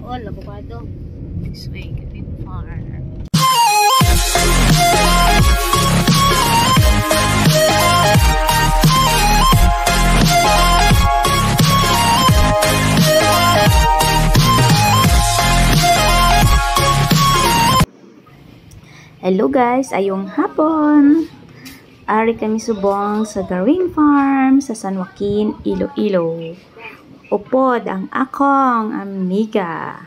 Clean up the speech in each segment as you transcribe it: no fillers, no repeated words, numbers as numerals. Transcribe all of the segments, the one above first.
All avocado. This way, Green Farm. Hello guys, ayong hapon. Ari kami subong sa Green Farm sa San Joaquin, Iloilo. Upod ang akong amiga.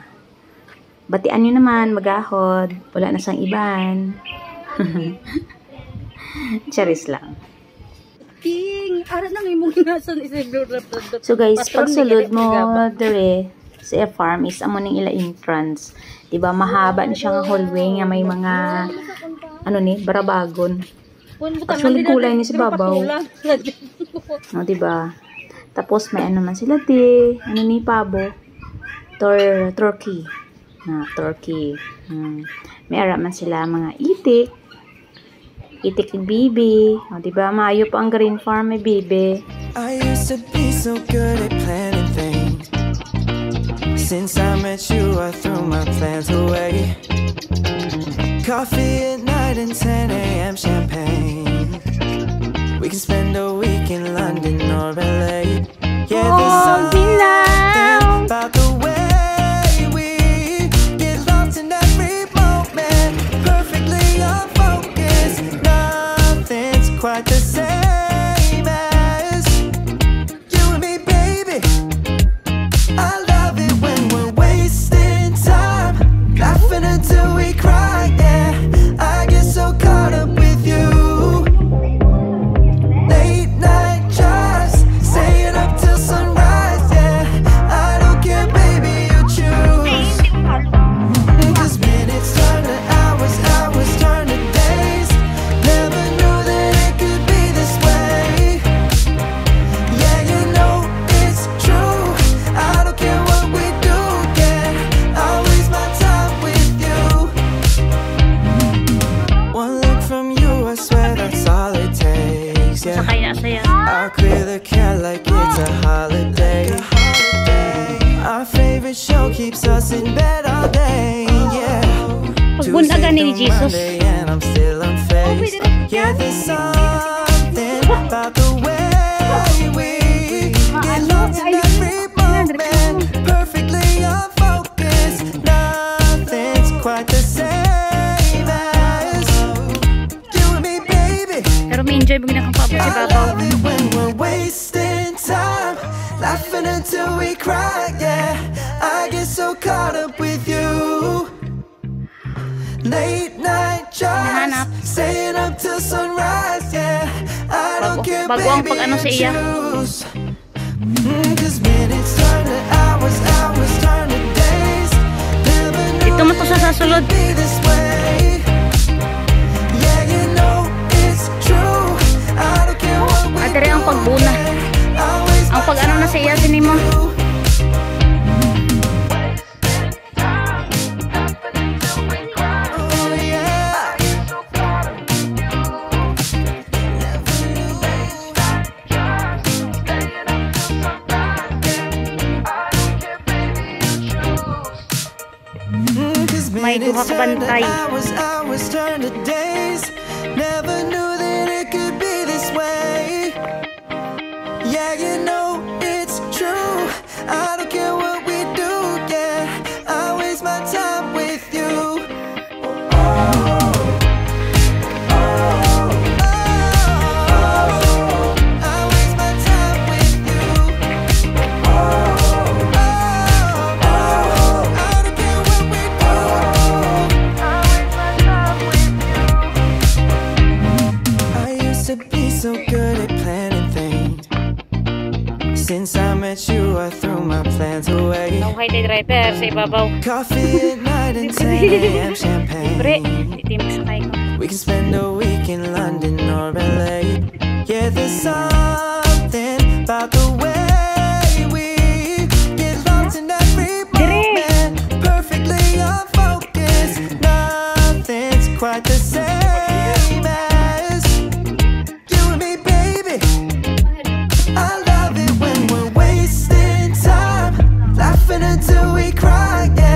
Batian nyo naman, magahod. Wala na sang iban. Charis lang. King, ara nang imong nasan isiblo. So guys, pag sulod mo dire sa farm is amo ning ila entrance. Diba, mahaba na siya nga hallway nga may mga ano ni, barabagon. Actually, kulay ni sa babaw. No, diba? Tapos may ano man sila di, ano ni pabo. Turkey. Na, turkey. May ara man sila mga itik. Itik ni bibi. O, diba? Maayo pa ang Green Farm, may bibi. I used to be so good at planning things. Since I met you, I threw my plans away. Coffee at night and 10 a.m. champagne. We can spend a week in London or LA. Yeah, there's something about the way we get lost in every moment. Perfectly on focus. Nothing's quite the same as you and me, baby. I love it when we're wasting time, laughing until we cry, yeah. I get so caught up with you. Late night drives, staying up till sunrise, yeah. I don't care, baby, you choose. 'Cause minutes turn to hours, hours turn to days. Never knew that it could be this way. Yeah, you know it's true. I don't care what we do, yeah. I'll waste my time with you. One look from you, I swear that's all it takes, yeah. I'll clear the cat like it's a holiday. Our favorite show keeps us in bed all day, yeah. Pagbuntagan ni Jesus. Monday and I'm still unfazed. Yeah, there's something about the way we get lost in every moment. Perfectly on focus. Nothing's quite the same as you and me, baby. Pero may enjoy mo ginakang papo si I Babaw. love it when we're wasting time, laughing until we cry, yeah. I get so caught up with you. Late night drives, staying up till sunrise, yeah. I don't care, baby, you choose. 'Cause minutes turn to hours, hours turn to days. Never knew Ito mo to sa sasulod. it'd be this way. Yeah, you know it's true. I don't care what we Adere ang pagbuna. Ang pag-ano na sa iya sinimo. May duha ka bantay. Hours turn to days. Never knew that it could be this way. Yeah, you know it's true. I don't care what we do, yeah. I waste my time with you. I waste my time with you. I don't care what we do. I used to be so good at planning things. Since I met you, I threw my plans away. Nauhay tayo driver sa ibabaw. Coffee at night and 10 a.m. Libre. champagne. Hindi mo sakay ko. We can spend a week in London or LA. Yeah, there's something about the way we get lost in every moment. Perfectly on focus. Nothing's quite the same as you and me, baby. I love it when we're wasting time, laughing until we cry, yeah.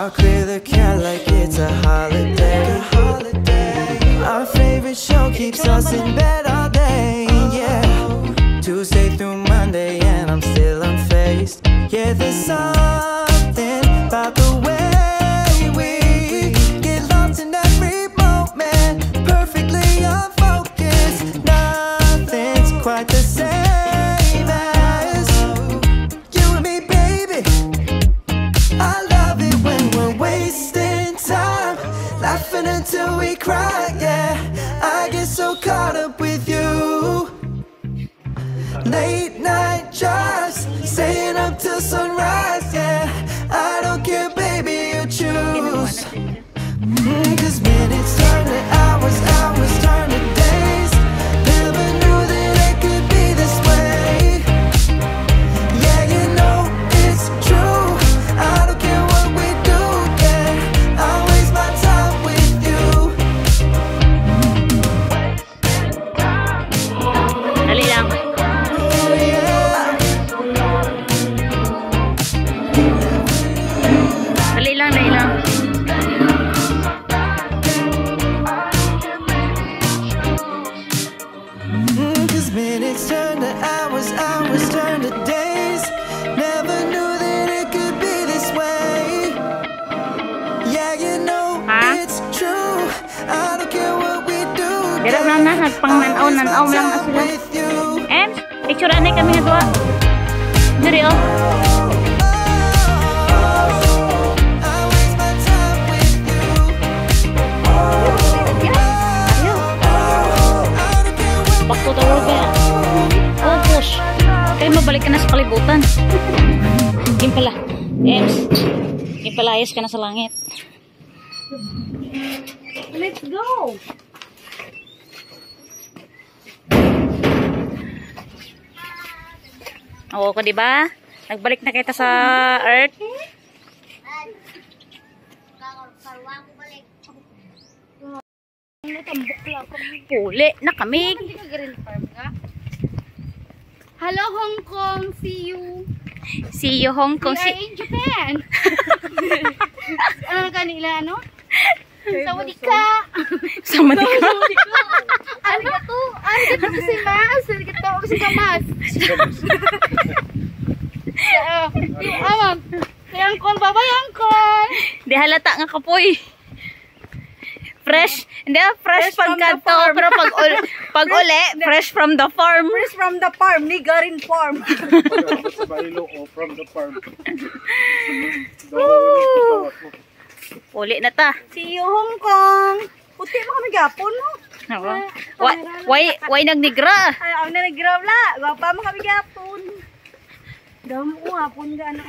I'll clear the cat like it's a holiday. Our favorite show keeps us in bed all day, yeah. Tuesday through Monday and I'm still unfazed. Yeah, there's something about the way we get lost in every moment, perfectly unfocused. Nothing's quite the same as you and me, baby. I love it when we're wasting time, laughing until we cry, yeah. I get so caught up with you. Late night drives, staying up till sunrise, yeah. I don't care, baby, you choose. 'Cause minutes turn to hours, hours turn to days. Never knew that it could be this way. Yeah, you know it's true. I don't care what we do, yeah. I waste my time with you. Dali lang. Dali lang, dali lang. Cause minutes turn to hours, hours turn to days. Never knew that it could be this way. Yeah, you know it's true. I don't care what we do. Dira lang na, nagpang-nanaw lang na sila. Em, picture anay kami nga dua. Diri oh. Bakto tawag ba? Oh, push. Kaya mabalik ka na sa kalibutan. Yung pala. Ems. Yung pala, ayos ka na sa langit. Let's go! Oo ko, diba? Nagbalik na kita sa Earth. Huli na kami. Hello, Hong Kong! See you! See you, Hong Kong. We are in Japan! Ano kanila, ano? Sawadika! Sawadika! Arigato! Arigato gozaimasu! Arigato gozaimasu! Yangkon, baba Yangkon! Di halata nga kapoy. Fresh, hindi fresh pagkanto, pero pag uli, fresh from the farm. Fresh from the farm, ni Garin Farm. Sa Barilo o from the farm. Uli na ta. See you, Hong Kong! Puti mo kami gapon, no? Why nagnigra? Ay, ang nanagrab la. Gapa mo kami gapon. Damo ko hapon ga ano,